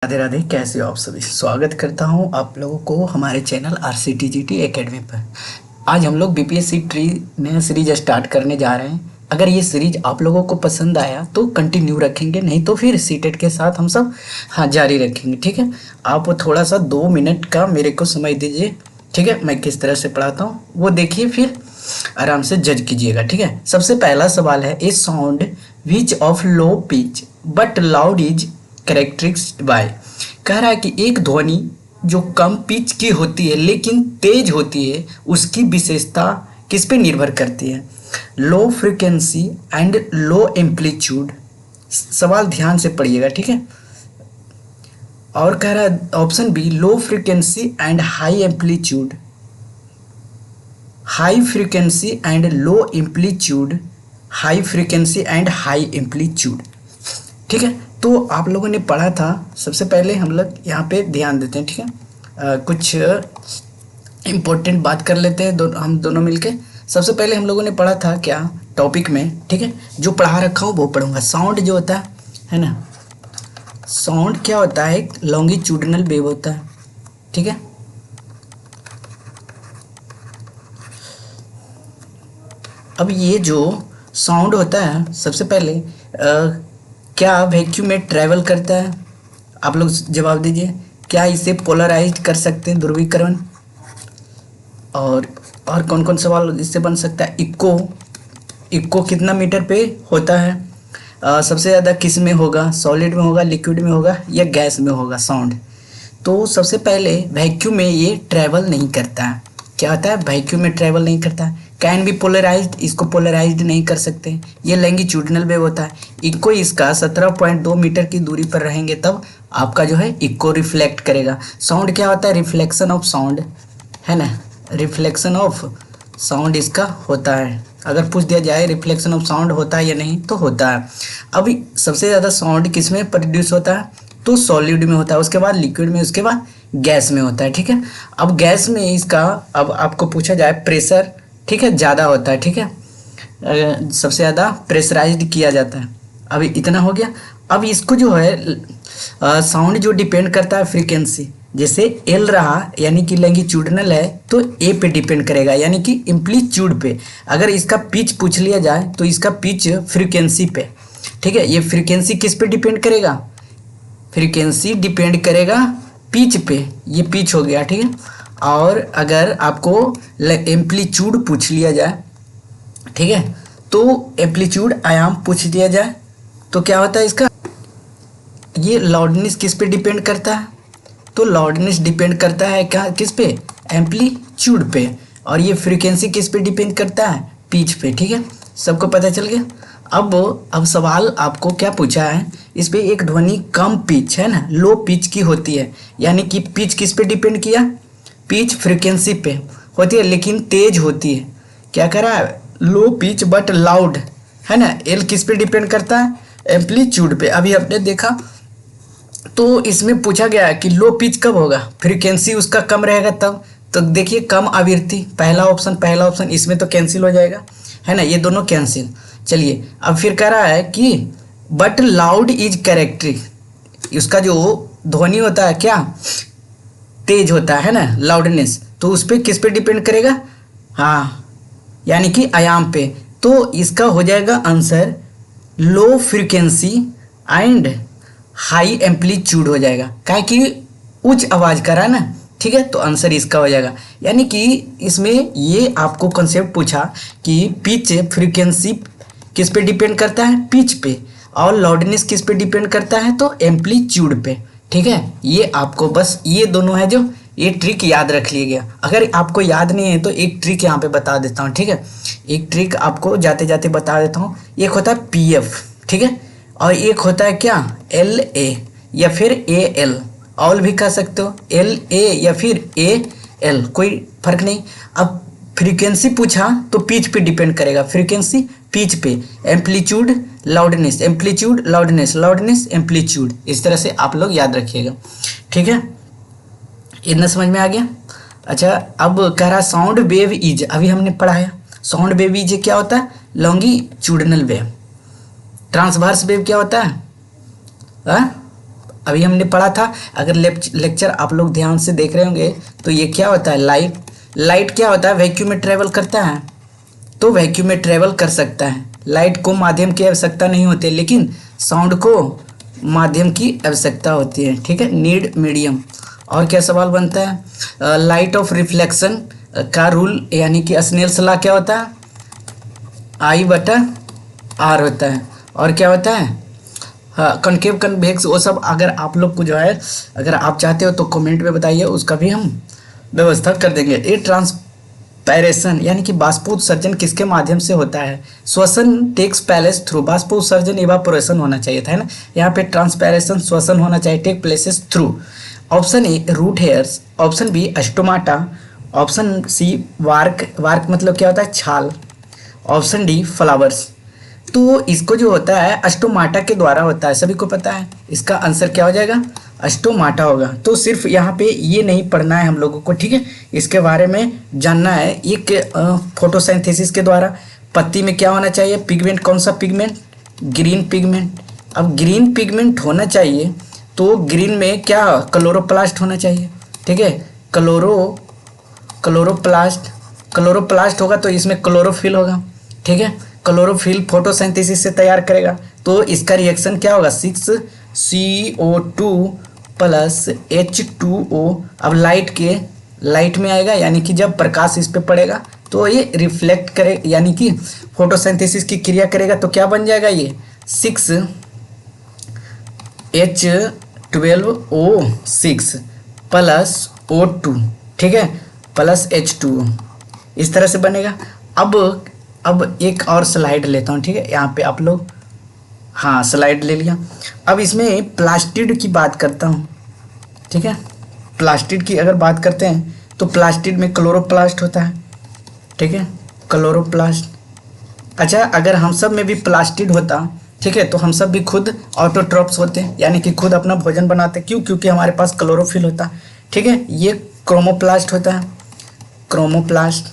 राधे राधे, कैसे हो आप सभी। स्वागत करता हूं आप लोगों को हमारे चैनल RCTGT एकेडमी पर। आज हम लोग बीपीएससी ट्री नया सीरीज स्टार्ट करने जा रहे हैं। अगर ये सीरीज आप लोगों को पसंद आया तो कंटिन्यू रखेंगे, नहीं तो फिर सीटेट के साथ हम सब जारी रखेंगे। ठीक है, आप थोड़ा सा 2 मिनट का मेरे को समय दीजिए। ठीक है, मैं किस तरह से पढ़ाता हूँ वो देखिए, फिर आराम से जज कीजिएगा। ठीक है, सबसे पहला सवाल है, a sound which of low pitch but loud is characterized by. कह रहा है कि एक ध्वनि जो कम पिच की होती है लेकिन तेज होती है, उसकी विशेषता किस पे निर्भर करती है? लो फ्रीक्वेंसी एंड लो एम्पलीट्यूड। सवाल ध्यान से पढ़िएगा। ठीक है, और कह रहा है option B, low frequency and high amplitude. High frequency and low amplitude, high frequency and high amplitude. ठीक है, तो आप लोगों ने पढ़ा था। सबसे पहले हम लोग यहाँ पे ध्यान देते हैं। ठीक है, कुछ इम्पोर्टेंट बात कर लेते हैं हम दोनों मिलके। सबसे पहले हम लोगों ने पढ़ा था क्या टॉपिक में। ठीक है, जो पढ़ा रखा हूँ वो पढ़ूंगा। साउंड जो होता है ना, साउंड क्या होता है? एक लॉन्गिट्यूडिनल वेव होता है। ठीक है, अब ये जो साउंड होता है, सबसे पहले क्या वैक्यूम में ट्रैवल करता है? आप लोग जवाब दीजिए। क्या इसे पोलराइज कर सकते हैं, ध्रुवीकरण? और कौन कौन सवाल इससे बन सकता है? इक्को कितना मीटर पे होता है? सबसे ज़्यादा किस में होगा? सॉलिड में होगा, लिक्विड में होगा, या गैस में होगा साउंड? तो सबसे पहले वैक्यूम में ये ट्रैवल नहीं करता है। क्या होता है? वैक्यूम में ट्रैवल नहीं करता है। कैन बी पोलराइज्ड, इसको पोलराइज्ड नहीं कर सकते। ये लॉन्गिट्यूडिनल वेव होता है। इक्को इसका 17.2 मीटर की दूरी पर रहेंगे तब आपका जो है इक्को रिफ्लेक्ट करेगा। साउंड क्या होता है? रिफ्लेक्शन ऑफ साउंड, है ना, रिफ्लेक्शन ऑफ साउंड इसका होता है। अगर पूछ दिया जाए रिफ्लेक्शन ऑफ साउंड होता है या नहीं, तो होता है। अब सबसे ज़्यादा साउंड किस में प्रोड्यूस होता है? तो सॉलिड में होता है, उसके बाद लिक्विड में, उसके बाद गैस में होता है। ठीक है, अब गैस में इसका, अब आपको पूछा जाए प्रेशर, ठीक है, ज़्यादा होता है। ठीक है, सबसे ज़्यादा प्रेशराइज्ड किया जाता है। अभी इतना हो गया। अब इसको जो है साउंड जो डिपेंड करता है फ्रीक्वेंसी, जैसे एल रहा यानी कि लॉन्गिट्यूडिनल है तो ए पे डिपेंड करेगा, यानी कि एम्पलीट्यूड पे। अगर इसका पिच पूछ लिया जाए तो इसका पिच फ्रीक्वेंसी पे। ठीक है, ये फ्रीक्वेंसी किस पे डिपेंड करेगा? फ्रीक्वेंसी डिपेंड करेगा पिच पे, ये पिच हो गया। ठीक है, और अगर आपको एम्पलीट्यूड पूछ लिया जाए, ठीक है, तो एम्पलीट्यूड आयाम पूछ लिया जाए तो क्या होता है इसका? ये लाउडनेस किस पे डिपेंड करता है? तो लाउडनेस डिपेंड करता है क्या, किस पे? एम्पलीट्यूड पे। और ये फ्रीक्वेंसी किस पे डिपेंड करता है? पिच पे। ठीक है, सबको पता चल गया। अब सवाल आपको क्या पूछा है, इस पे एक ध्वनि कम पिच है ना, लो पिच की होती है, यानी कि पिच किस पे डिपेंड किया? पिच फ्रीक्वेंसी पे होती है लेकिन तेज होती है। क्या कह रहा है? लो पिच बट लाउड, है ना। एल किस पे डिपेंड करता है? एम्पलीट्यूड पे। अभी आपने देखा तो इसमें पूछा गया है कि लो पिच कब होगा? फ्रीक्वेंसी उसका कम रहेगा तब। तो देखिए कम आवृत्ति, पहला ऑप्शन इसमें तो कैंसिल हो जाएगा, है ना, ये दोनों कैंसिल। चलिए, अब फिर कह रहा है कि बट लाउड इज कैरेक्टरिस्टिक, उसका जो ध्वनि होता है क्या तेज होता है ना, लाउडनेस, तो उस पर किस पे डिपेंड करेगा? हाँ, यानी कि आयाम पे। तो इसका हो जाएगा answer low frequency and high amplitude हो जाएगा, काहे कि उच्च आवाज़ का रहा ना। ठीक है, तो आंसर इसका हो जाएगा। यानी कि इसमें ये आपको कॉन्सेप्ट पूछा कि पिच फ्रीक्वेंसी किस पे डिपेंड करता है? पिच पे। और लाउडनेस किस पे डिपेंड करता है? तो एम्पलीट्यूड पे। ठीक है, ये आपको बस ये दोनों है जो ये ट्रिक याद रख लिया गया। अगर आपको याद नहीं है तो एक ट्रिक यहाँ पे बता देता हूँ। ठीक है, एक ट्रिक आपको जाते जाते बता देता हूँ। एक होता है PF, ठीक है, और एक होता है क्या LA या फिर AL, ऑल भी कह सकते हो, LA या फिर AL, कोई फर्क नहीं। अब फ्रीक्वेंसी पूछा तो पिच पे डिपेंड करेगा, फ्रीक्वेंसी पिच पे, amplitude loudness, amplitude loudness, loudness amplitude. इस तरह से आप लोग याद रखिएगा। ठीक है, इतना समझ में आ गया। अच्छा, अब कह रहा साउंड वेव इज, अभी हमने पढ़ाया साउंड वेव इज क्या होता है? Longitudinal wave. ट्रांसवर्स वेव क्या होता है? अभी हमने पढ़ा था, अगर लेक्चर आप लोग ध्यान से देख रहे होंगे तो ये क्या होता है, लाइट। लाइट क्या होता है, वैक्यूम में ट्रेवल करता है, तो वैक्यूम में ट्रेवल कर सकता है। लाइट को माध्यम की आवश्यकता नहीं होती है, लेकिन साउंड को माध्यम की आवश्यकता होती है, ठीक है, नीड मीडियम। और क्या सवाल बनता है, लाइट ऑफ रिफ्लेक्शन का रूल यानी कि स्नेल्स लॉ क्या होता है, I/R होता है। और क्या होता है, हाँ, कॉन्केव कन्वेक्स, वो सब अगर आप लोग को जो है, अगर आप चाहते हो तो कमेंट में बताइए, उसका भी हम व्यवस्था कर देंगे। ये ट्रांसपैरेशन यानी कि बाष्पोत्सर्जन किसके माध्यम से होता है, श्वसन टेक्स प्लेस थ्रू, बाष्पोत्सर्जन इवापोरेशन होना चाहिए था, है ना, यहाँ पे ट्रांसपैरेशन श्वसन होना चाहिए, take places through. Option A root hairs, option B stomata, option C bark, bark मतलब क्या होता है, छाल, ऑप्शन डी फ्लावर्स। तो इसको जो होता है स्टोमाटा के द्वारा होता है, सभी को पता है, इसका आंसर क्या हो जाएगा, स्टोमाटा होगा। तो सिर्फ यहाँ पे ये नहीं पढ़ना है हम लोगों को, ठीक है, इसके बारे में जानना है। एक फोटोसिंथेसिस के द्वारा पत्ती में क्या होना चाहिए, पिगमेंट, कौन सा पिगमेंट, ग्रीन पिगमेंट। अब ग्रीन पिगमेंट होना चाहिए तो ग्रीन में क्या, क्लोरोप्लास्ट होना चाहिए, ठीक है, क्लोरोप्लास्ट होगा तो इसमें क्लोरोफिल होगा, ठीक है, क्लोरोफिल फोटोसिंथेसिस से तैयार करेगा, तो इसका रिएक्शन क्या होगा, 6CO2 प्लस H2O। अब लाइट में आएगा, यानी कि जब प्रकाश इस पे पड़ेगा तो ये रिफ्लेक्ट करे, यानी कि फोटोसिंथेसिस की क्रिया करेगा, तो क्या बन जाएगा, ये 6H12O6 प्लस O2, ठीक है, प्लस H2O, इस तरह से बनेगा। अब एक और स्लाइड लेता हूँ, ठीक है, यहाँ पे आप लोग, हाँ स्लाइड ले लिया। अब इसमें प्लास्टिड की बात करता हूँ, ठीक है, प्लास्टिड की अगर बात करते हैं तो प्लास्टिड में क्लोरोप्लास्ट होता है, ठीक है, क्लोरोप्लास्ट। अच्छा, अगर हम सब में भी प्लास्टिड होता, ठीक है, तो हम सब भी खुद ऑटोट्रॉप्स होते हैं, यानी कि खुद अपना भोजन बनाते, क्यों, क्योंकि हमारे पास क्लोरोफिल होता, ठीक है। ये क्रोमोप्लास्ट होता है, क्रोमोप्लास्ट,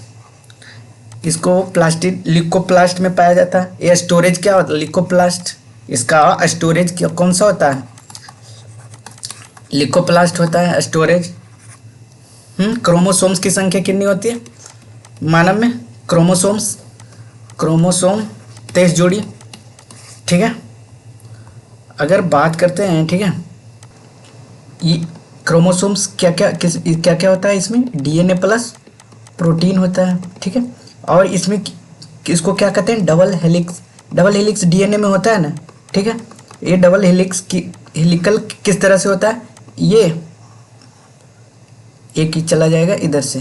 इसको प्लास्टिड लिकोप्लास्ट में पाया जाता है। ये स्टोरेज क्या होता है, लिकोप्लास्ट, इसका स्टोरेज क्या, कौन सा होता है, लिकोप्लास्ट होता है स्टोरेज। क्रोमोसोम्स की संख्या कितनी होती है मानव में, क्रोमोसोम 23 जोड़ी, ठीक है। अगर बात करते हैं, ठीक है, ये क्रोमोसोम्स क्या क्या होता है इसमें, डीएनए प्लस प्रोटीन होता है, ठीक है। और इसमें इसको क्या कहते हैं, डबल हेलिक्स डीएनए में होता है ना, ठीक है। ये डबल हेलिक्स की हेलिकल किस तरह से होता है, ये एक ही चला जाएगा इधर से,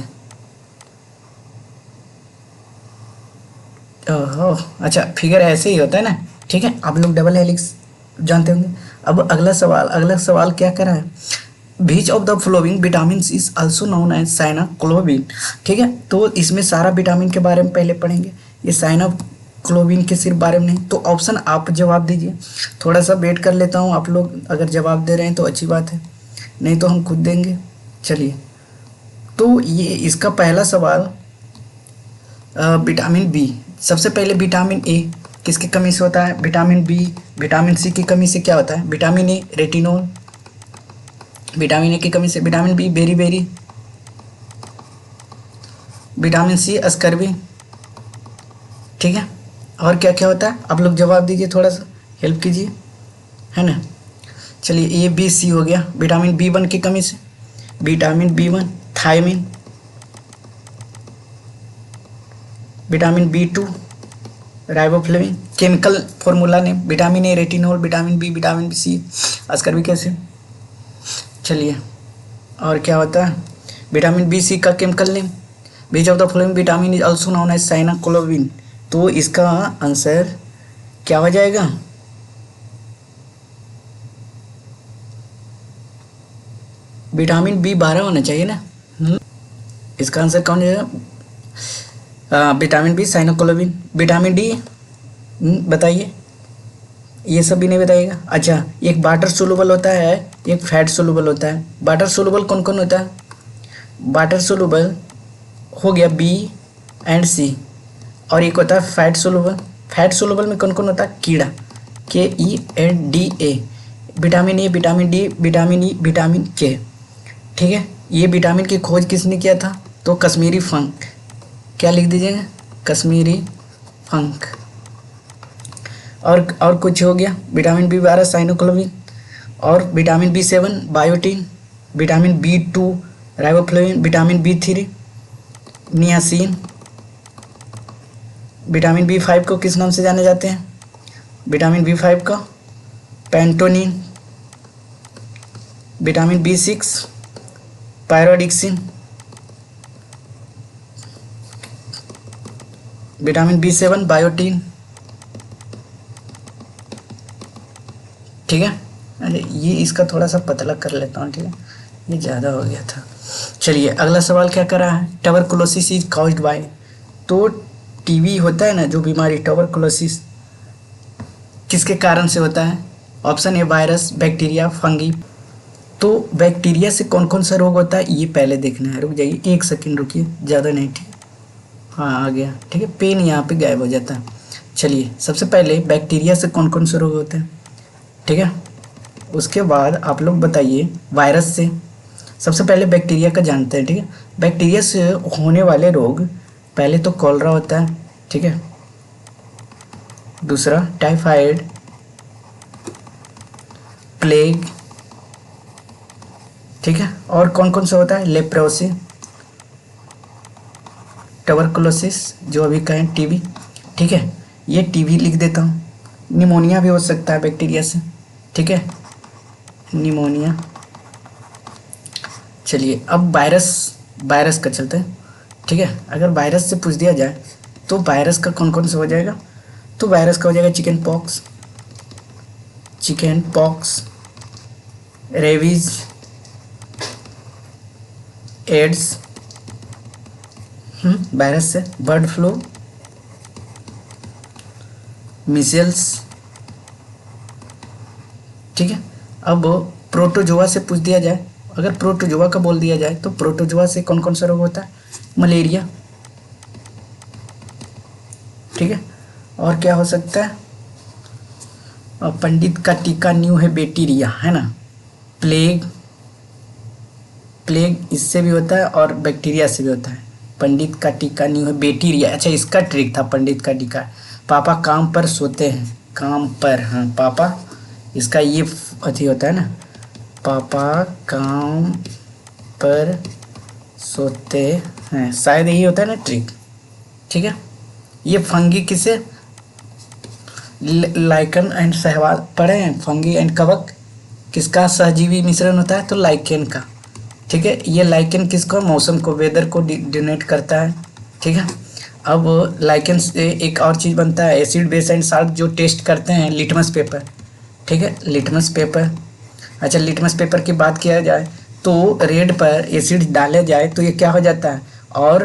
ओहो, अच्छा, फिगर ऐसे ही होता है ना, ठीक है, आप लोग डबल हेलिक्स जानते होंगे। अब अगला सवाल क्या कर रहा है, which of the following vitamin is also known as cyanocobalamin, ठीक है। तो इसमें सारा विटामिन के बारे में पहले पढ़ेंगे, ये साइनाक्लोबिन के सिर्फ बारे में नहीं। तो ऑप्शन आप जवाब दीजिए, थोड़ा सा वेट कर लेता हूँ, आप लोग अगर जवाब दे रहे हैं तो अच्छी बात है, नहीं तो हम खुद देंगे। चलिए, तो ये इसका पहला सवाल, विटामिन बी, सबसे पहले विटामिन ए किसकी कमी से होता है, विटामिन बी, विटामिन सी की कमी से क्या होता है, vitamin A retinol, vitamin A की कमी से विटामिन बी बेरी, विटामिन सी अस्कर्बी, ठीक है। और क्या क्या होता है, आप लोग जवाब दीजिए, थोड़ा सा हेल्प कीजिए, है ना। चलिए, ए बी सी हो गया। विटामिन B1 की कमी से vitamin B1 thiamine, vitamin B2 riboflavin, chemical formula name, vitamin A retinol, vitamin B, vitamin C ascorbic acid. चलिए, और क्या होता है, विटामिन बी सी का chemical name, which of the following vitamin is also known as cyanocobalamin. तो इसका answer क्या हो जाएगा, विटामिन B12 होना चाहिए ना। इसका आंसर कौन है, विटामिन बी साइनाक्लोबिन। विटामिन डी बताइए, ये सब भी नहीं बताइएगा। अच्छा, एक वाटर सोलुबल होता है, एक फैट सोलुबल होता है। वाटर सोलुबल कौन कौन होता है, वाटर सोलुबल हो गया बी एंड सी, और एक होता है फैट सोलुबल। फैट सोलुबल में कौन कौन होता है, कीड़ा, KENDA, vitamin A, vitamin D, vitamin E, vitamin के। ठीक है, ये विटामिन की खोज किसने किया था? तो कश्मीरी फंक। क्या लिख दीजिएगा? कश्मीरी फंक। और कुछ हो गया, विटामिन बी 12 साइनोक्लोबिन, और vitamin B 7 biotin, vitamin B 2 riboflavin, vitamin B 3 niacin, vitamin B 5 को किस नाम से जाने जाते हैं? विटामिन बी 5 का पेंटोनिन, vitamin B 6 pyridoxine, vitamin B 7 biotin. ठीक है, अरे ये इसका थोड़ा सा पतला कर लेता हूँ। ठीक है, ये ज़्यादा हो गया था। चलिए अगला सवाल क्या कर रहा है? Tuberculosis is caused by. तो टीबी होता है ना, जो बीमारी ट्यूबरकुलोसिस, किसके कारण से होता है? Option A virus, bacteria, fungi. तो बैक्टीरिया से कौन कौन सा रोग होता है ये पहले देखना है। रुक जाइए 1 सेकंड, रुकिए, ज़्यादा नहीं। ठीक, हाँ आ गया। ठीक है, पेन यहाँ पे गायब हो जाता है। चलिए सबसे पहले बैक्टीरिया से कौन कौन से रोग होते हैं? ठीक है, उसके बाद आप लोग बताइए वायरस से। सबसे पहले बैक्टीरिया का जानते हैं। ठीक है, बैक्टीरिया से होने वाले रोग, पहले तो कॉलरा होता है। ठीक है, दूसरा टाइफाइड, प्लेग। ठीक है, और कौन कौन सा होता है? लेप्रोसी, ट्यूबरकुलोसिस, जो अभी कहें टीबी। ठीक है, ये टीबी लिख देता हूँ। निमोनिया भी हो सकता है बैक्टीरिया से। ठीक है, निमोनिया। चलिए अब वायरस का चलते हैं। ठीक है, अगर वायरस से पूछ दिया जाए तो वायरस का कौन कौन सा हो जाएगा? तो वायरस का हो जाएगा chicken pox, rabies, AIDS, virus से, बर्ड फ्लू, मीजल्स। ठीक है, अब प्रोटोजोआ से पूछ दिया जाए, अगर प्रोटोजोआ का बोल दिया जाए तो प्रोटोजोआ से कौन कौन सा रोग होता है? मलेरिया। ठीक है, और क्या हो सकता है? पंडित का टीका न्यू है बैक्टीरिया, है ना। प्लेग इससे भी होता है और बैक्टीरिया से भी होता है। पंडित का टीका न्यू है बैक्टीरिया। अच्छा, इसका ट्रिक था पंडित का टीका। पापा काम पर सोते हैं, काम पर, हाँ पापा, इसका ये अथी होता है ना, पापा काम पर सोते हैं, शायद यही होता है ना ट्रिक। ठीक है, ये फंगी किसे? लाइकन एंड सहवाग पढ़े हैं। फंगी एंड कवक किसका सहजीवी मिश्रण होता है? तो लाइकेन का। ठीक है, ये लाइकेन किसको? मौसम को, वेदर को डिनोट करता है। ठीक है, अब लाइकेन से एक और चीज़ बनता है, एसिड बेस एंड साल्ट, जो टेस्ट करते हैं, लिटमस पेपर। ठीक है, लिटमस पेपर। अच्छा, लिटमस पेपर की बात किया जाए तो रेड पर एसिड डाले जाए तो ये क्या हो जाता है? और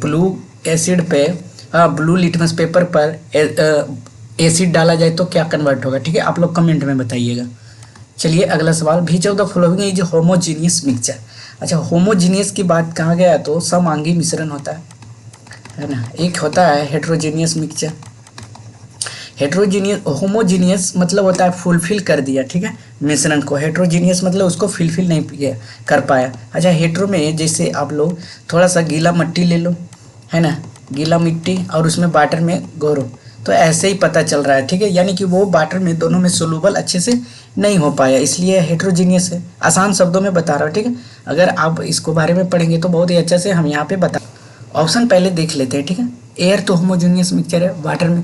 ब्लू एसिड पे, ब्लू लिटमस पेपर पर एसिड डाला जाए तो क्या कन्वर्ट होगा? ठीक है, आप लोग कमेंट में बताइएगा। चलिए अगला सवाल, which of the following is homogeneous mixture. अच्छा, होमोजीनियस की बात कहाँ गया तो समांगी मिश्रण होता है ना। एक होता है हेट्रोजीनियस मिक्सचर। होमोजीनियस मतलब होता है फुलफिल कर दिया। ठीक है, मिश्रण को। हेट्रोजीनियस मतलब उसको फुलफिल नहीं कर पाया। अच्छा, हेट्रो में जैसे आप लोग थोड़ा सा गीला मिट्टी ले लो, है ना, गीला मिट्टी, और उसमें वाटर में घोरो, तो ऐसे ही पता चल रहा है। ठीक है, यानी कि वो वाटर में दोनों में सोलूबल अच्छे से नहीं हो पाया, इसलिए हेट्रोजीनियस है। आसान शब्दों में बता रहा हूँ। ठीक है, अगर आप इसको बारे में पढ़ेंगे तो बहुत ही अच्छे से हम यहाँ पे बता। ऑप्शन पहले देख लेते हैं। ठीक है, एयर तो होमोजीनियस मिक्सचर है, वाटर में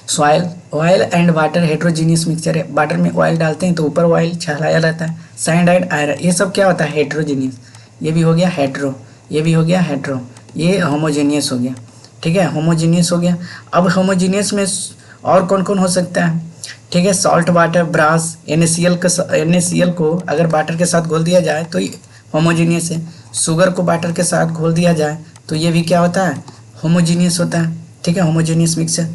soil, oil and water heterogeneous mixture है। वाटर में ऑयल डालते हैं तो ऊपर ऑयल छलाया रहता है। सैंड एंड आयरन, ये सब क्या होता है? हेट्रोजीनियस। ये भी हो गया हेट्रो, ये भी हो गया हेट्रो, ये होमोजीनियस हो गया। ठीक है, होमोजीनियस हो गया। अब होमोजीनियस में और कौन कौन हो सकता है? ठीक है, सॉल्ट वाटर, ब्रास, NaCl को अगर वाटर के साथ घोल दिया जाए तो ये होमोजीनियस है। शुगर को वाटर के साथ घोल दिया जाए तो ये भी क्या होता है? होमोजीनियस होता है। ठीक है, होमोजीनियस मिक्सचर।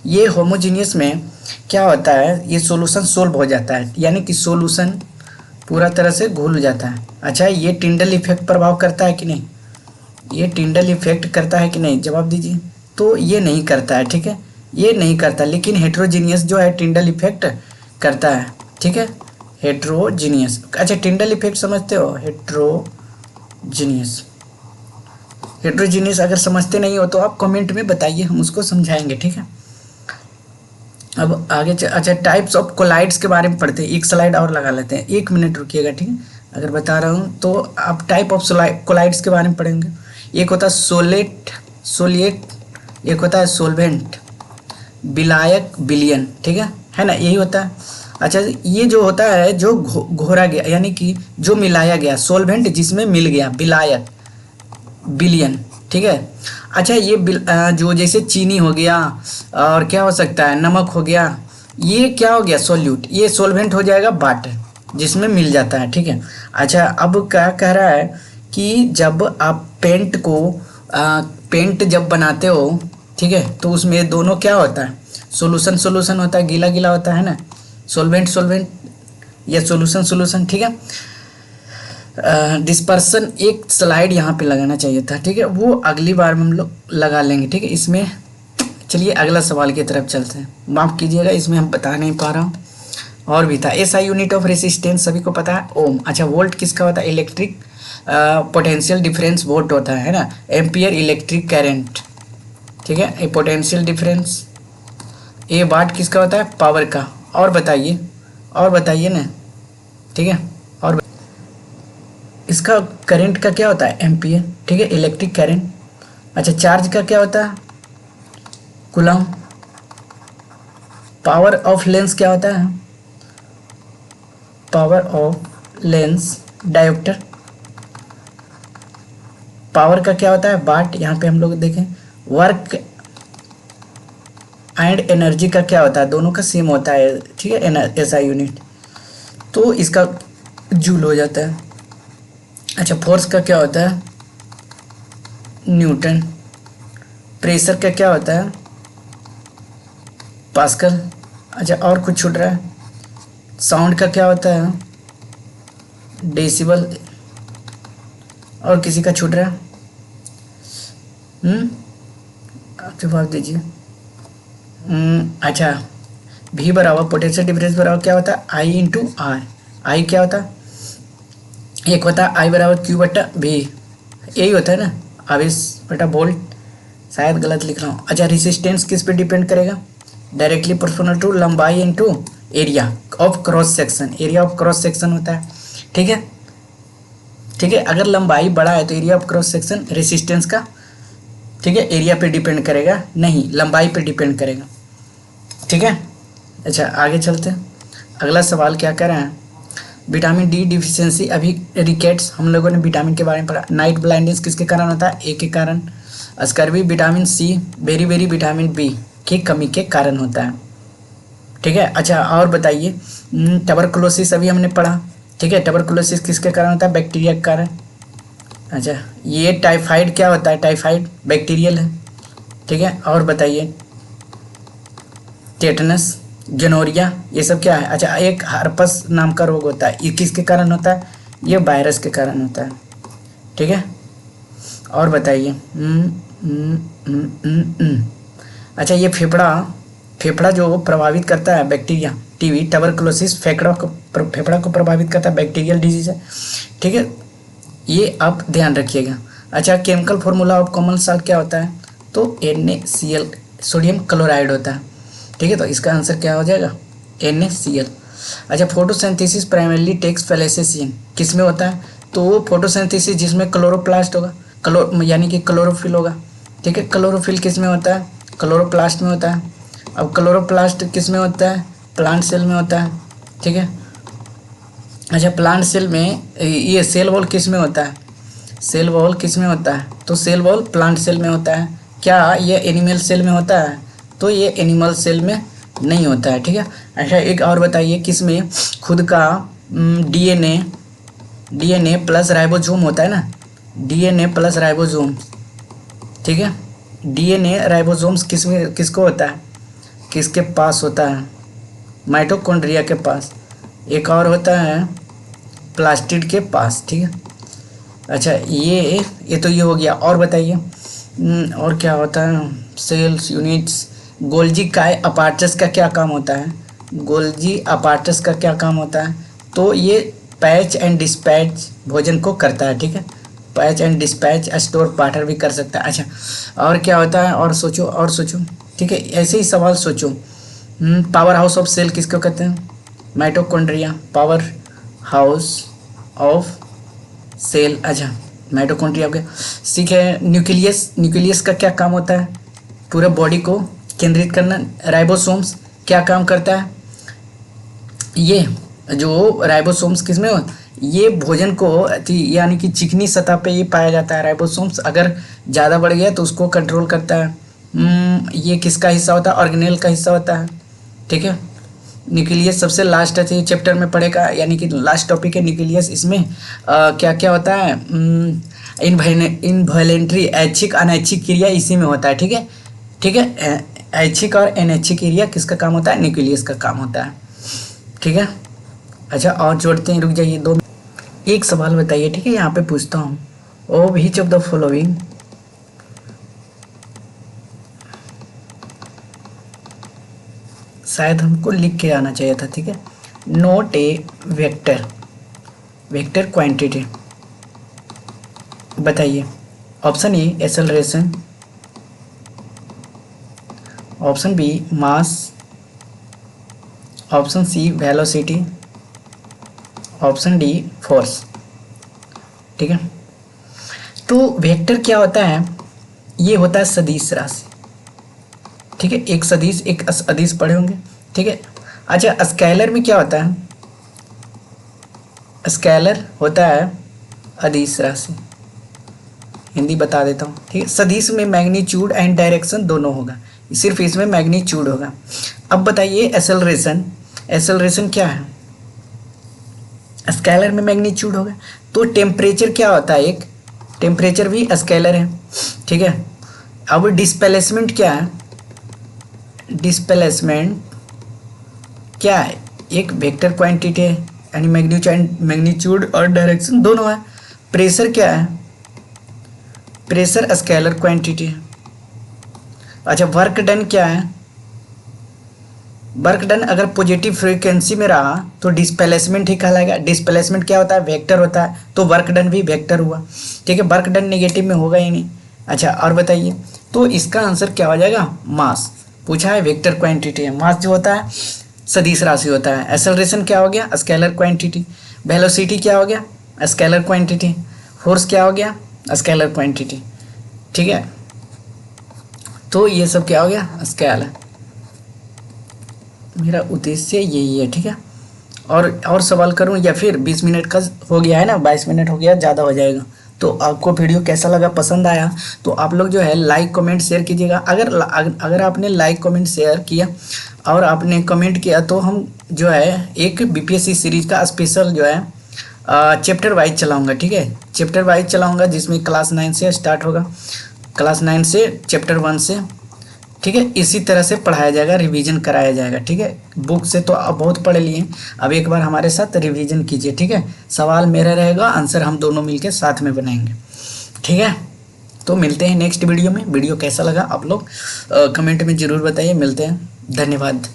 ये होमोजीनियस में क्या होता है? ये सॉल्यूशन सोल्व हो जाता है, यानी कि सॉल्यूशन पूरा तरह से घुल जाता है। अच्छा, ये टिंडल इफेक्ट प्रभाव करता है कि नहीं? ये टिंडल इफेक्ट करता है कि नहीं? जवाब दीजिए। तो ये नहीं करता है। ठीक है, ये नहीं करता, लेकिन हेट्रोजीनियस जो है टिंडल इफेक्ट करता है, ठीक है, हेट्रोजीनियस। अच्छा, टिंडल इफेक्ट समझते हो? हेट्रोजीनियस, हेट्रोजीनियस अगर समझते नहीं हो तो आप कमेंट में बताइए, हम उसको समझाएंगे, ठीक है। अब आगे अच्छा, टाइप्स ऑफ कोलाइड्स के बारे में पढ़ते हैं। एक स्लाइड और लगा लेते हैं, 1 मिनट रुकिएगा, ठीक है। अगर बता रहा हूँ तो आप टाइप ऑफ कोलाइड्स के बारे में पढ़ेंगे। एक होता है सोलिएट, एक होता है सोलवेंट, विलायक, विलियन, ठीक है ना, यही होता है। अच्छा, ये जो होता है जो घोरा गया यानी कि जो मिलाया गया, सोलवेंट जिसमें मिल गया, विलायक, विलियन, ठीक है। अच्छा, ये जो जैसे चीनी हो गया और क्या हो सकता है, नमक हो गया, ये क्या हो गया, सोल्यूट, ये सोलवेंट हो जाएगा वाटर जिसमें मिल जाता है, ठीक है। अच्छा, अब क्या कह रहा है कि जब आप पेंट जब बनाते हो, ठीक है, तो उसमें दोनों क्या होता है, सोल्यूशन होता है, गीला गीला होता है ना, सोलवेंट या सोल्यूशन, ठीक है। डिस्पर्सन एक स्लाइड यहाँ पे लगाना चाहिए था, ठीक है, वो अगली बार में हम लोग लगा लेंगे, ठीक है। इसमें चलिए अगला सवाल की तरफ चलते हैं, माफ़ कीजिएगा इसमें हम बता नहीं पा रहा हूँ, और भी था। एसआई यूनिट ऑफ रेसिस्टेंस सभी को पता है, ओम। अच्छा, वोल्ट किसका होता है, इलेक्ट्रिक पोटेंशियल डिफरेंस वोल्ट होता है ना। एम्पियर इलेक्ट्रिक करंट, ठीक है, ये पोटेंशियल डिफरेंस। ये वाट किसका होता है, पावर का। और बताइए ना, ठीक है। और इसका करंट का क्या होता है, एम्पियर, ठीक है, इलेक्ट्रिक करंट। अच्छा, चार्ज का क्या होता है, कूलम। पावर ऑफ लेंस क्या होता है, power of lens, dioptre. Power का क्या होता है, वाट, यहाँ पे हम लोग देखें। वर्क एंड एनर्जी का क्या होता है, दोनों का सेम होता है, ठीक है, एसआई यूनिट, तो इसका जूल हो जाता है। अच्छा, फोर्स का क्या होता है, न्यूटन। प्रेशर का क्या होता है, पास्कल। अच्छा, और कुछ छूट रहा है, साउंड का क्या होता है, डेसिबल। और किसी का छूट रहा है, आप जवाब दीजिए। अच्छा, V बराबर पोटेंशियल डिफरेंस बराबर क्या होता है, I इंटू आर। आई क्या होता है, एक होता है I बराबर Q बटा V, यही होता है ना, आवेश बटा वोल्ट, शायद गलत लिख रहा हूँ। अच्छा, रेसिस्टेंस किस पे डिपेंड करेगा, डायरेक्टली प्रोपोर्शनल टू लंबाई into area of cross section, area of cross section होता है, ठीक है, ठीक है। अगर लंबाई बड़ा है तो area of cross section resistance का, ठीक है, एरिया पे डिपेंड करेगा, नहीं लंबाई पे डिपेंड करेगा, ठीक है। अच्छा, आगे चलते हैं, अगला सवाल क्या कह रहे हैं, विटामिन डी डिफिशियंसी। अभी रिकेट्स हम लोगों ने विटामिन के बारे में पढ़ा। नाइट ब्लाइंडनेस किसके कारण होता है, ए के कारण। Scurvy vitamin C, beriberi vitamin B की कमी के कारण होता है, ठीक है। अच्छा, और बताइए, ट्यूबरकुलोसिस अभी हमने पढ़ा, ठीक है, ट्यूबरकुलोसिस किसके कारण होता है, बैक्टीरिया के कारण। अच्छा, ये टाइफाइड क्या होता है, टाइफाइड बैक्टीरियल है, ठीक है। और बताइए, टेटनस, जनोरिया, ये सब क्या है। अच्छा, एक हर्पस नाम का रोग होता है, ये किसके कारण होता है, ये वायरस के कारण होता है, ठीक है। और बताइए, अच्छा, ये फेफड़ा जो प्रभावित करता है, बैक्टीरिया, टीबी, ट्यूबरकुलोसिस फेफड़ा को प्रभावित करता है, बैक्टीरियल डिजीज है, ठीक है, ये आप ध्यान रखिएगा। अच्छा, chemical formula of common salt क्या होता है, तो NaCl, सोडियम क्लोराइड होता है, ठीक है, तो इसका आंसर क्या हो जाएगा, NaCl। अच्छा, photosynthesis primarily takes place in, किस में होता है, तो फोटोसिंथेसिस जिसमें क्लोरोप्लास्ट होगा, यानी कि क्लोरोफिल होगा, ठीक है। क्लोरोफिल किस में होता है, क्लोरोप्लास्ट में होता है। अब क्लोरोप्लास्ट किस में होता है, प्लांट सेल में होता है, ठीक है। अच्छा, प्लांट सेल में ये सेल वॉल किस में होता है, सेल वॉल किस में होता है, तो सेल वॉल प्लांट सेल में होता है। क्या ये एनिमल सेल में होता है, तो ये एनिमल सेल में नहीं होता है, ठीक है। अच्छा, एक और बताइए, किस में खुद का DNA प्लस राइबोसोम होता है ना, DNA प्लस राइबोसोम, ठीक है। DNA राइबोसोम्स किसको होता है, किसके पास होता है, माइटोकॉन्ड्रिया के पास। एक और होता है प्लास्टिड के पास, ठीक है। अच्छा, ये तो ये हो गया। और बताइए, और क्या होता है, सेल्स यूनिट्स। गोल्जी काय अपार्चस का क्या काम होता है, गोल्जी अपार्टस का क्या काम होता है? तो ये पैच एंड डिस्पैच भोजन को करता है, ठीक है। पैच एंड डिस्पैच स्टोर पार्टर भी कर सकता है। अच्छा, और क्या होता है? और सोचो, और सोचो, ठीक है, ऐसे ही सवाल सोचो। पावर हाउस ऑफ सेल किसको कहते हैं? Mitochondria, power house of cell. अच्छा, माइटोकॉन्ड्रिया हो गया। ठीक है, न्यूक्लियस, न्यूक्लियस का क्या काम होता है? पूरे बॉडी को केंद्रित करना। राइबोसोम्स क्या काम करता है? ये जो राइबोसोम्स किसमें हो, ये भोजन को यानी कि चिकनी सतह पे ये पाया जाता है। राइबोसोम्स अगर ज़्यादा बढ़ गया तो उसको कंट्रोल करता है। ये किसका हिस्सा होता है? ऑर्गेनेल का हिस्सा होता है, ठीक है। न्यूक्लियस सबसे लास्ट है चैप्टर में पढ़ेगा, यानी कि लास्ट टॉपिक है न्यूक्लियस। इसमें क्या क्या होता है? इनवॉलेंट्री, ऐच्छिक अनैच्छिक क्रिया इसी में होता है, ठीक है, ठीक है। ऐच्छिक और अनैच्छिक क्रिया किसका काम होता है? न्यूक्लियस का काम होता है, ठीक है। अच्छा, और जोड़ते हैं, रुक जाइए 2 मिनट। एक सवाल बताइए, ठीक है, यहाँ पे पूछता हूँ। Oh which of the following, शायद हमको लिख के आना चाहिए था, ठीक है। Not a vector, vector quantity. बताइए। Option A acceleration, option B mass, option C velocity, option D force, ठीक है। तो वेक्टर क्या होता है? ये होता है सदिश राशि, ठीक है। एक सदिश, एक अदिश पढ़े होंगे, ठीक है। अच्छा, स्केलर में क्या होता है? स्केलर होता है अदिश राशि, हिंदी बता देता हूँ, ठीक है। सदिश में मैग्नीट्यूड एंड डायरेक्शन दोनों होगा, सिर्फ इसमें मैग्नीट्यूड होगा। अब बताइए एक्सेलरेशन, एक्सेलरेशन क्या है? स्केलर में मैग्नीट्यूड होगा। तो टेम्परेचर क्या होता है? एक टेम्परेचर भी स्केलर है, ठीक है। अब डिस्प्लेसमेंट क्या है? डिस्प्लेसमेंट क्या है? एक वेक्टर क्वांटिटी है, यानी मैग्नीट्यूड और डायरेक्शन दोनों है। प्रेशर क्या है? प्रेशर स्केलर क्वांटिटी है। अच्छा, वर्क डन क्या है? वर्क डन अगर पॉजिटिव फ्रीक्वेंसी में रहा तो डिस्प्लेसमेंट ही कहलाएगा। डिस्प्लेसमेंट क्या होता है? वेक्टर होता है, तो वर्क डन भी वेक्टर हुआ, ठीक है। वर्क डन नेगेटिव में होगा ही नहीं। अच्छा, और बताइए, तो इसका आंसर क्या हो जाएगा? मास। पूछा है, वेक्टर क्वांटिटी है। मास जो होता है सदिश राशि होता है। एक्सेलरेशन क्या हो गया? Scalar quantity. वेलोसिटी क्या हो गया? Scalar quantity. फोर्स क्या हो गया? स्केलर क्वांटिटी, ठीक है। तो ये सब क्या हो गया? स्केलर। मेरा उद्देश्य यही है, ठीक है। और सवाल करूं या फिर 20 मिनट का हो गया है ना, 22 मिनट हो गया, ज़्यादा हो जाएगा। तो आपको वीडियो कैसा लगा, पसंद आया तो आप लोग जो है लाइक कमेंट शेयर कीजिएगा। अगर आपने लाइक कमेंट शेयर किया और आपने कमेंट किया तो हम जो है एक बीपीएससी सीरीज का स्पेशल जो है चैप्टर वाइज चलाऊँगा, ठीक है। चैप्टर वाइज चलाऊँगा जिसमें क्लास 9 से स्टार्ट होगा, क्लास 9 से चैप्टर 1 से, ठीक है। इसी तरह से पढ़ाया जाएगा, रिवीजन कराया जाएगा, ठीक है। बुक से तो आप बहुत पढ़ लिए, अब एक बार हमारे साथ रिवीजन कीजिए, ठीक है। सवाल मेरा रहेगा, आंसर हम दोनों मिलकर साथ में बनाएंगे, ठीक है। तो मिलते हैं नेक्स्ट वीडियो में। वीडियो कैसा लगा आप लोग कमेंट में ज़रूर बताइए। मिलते हैं, धन्यवाद।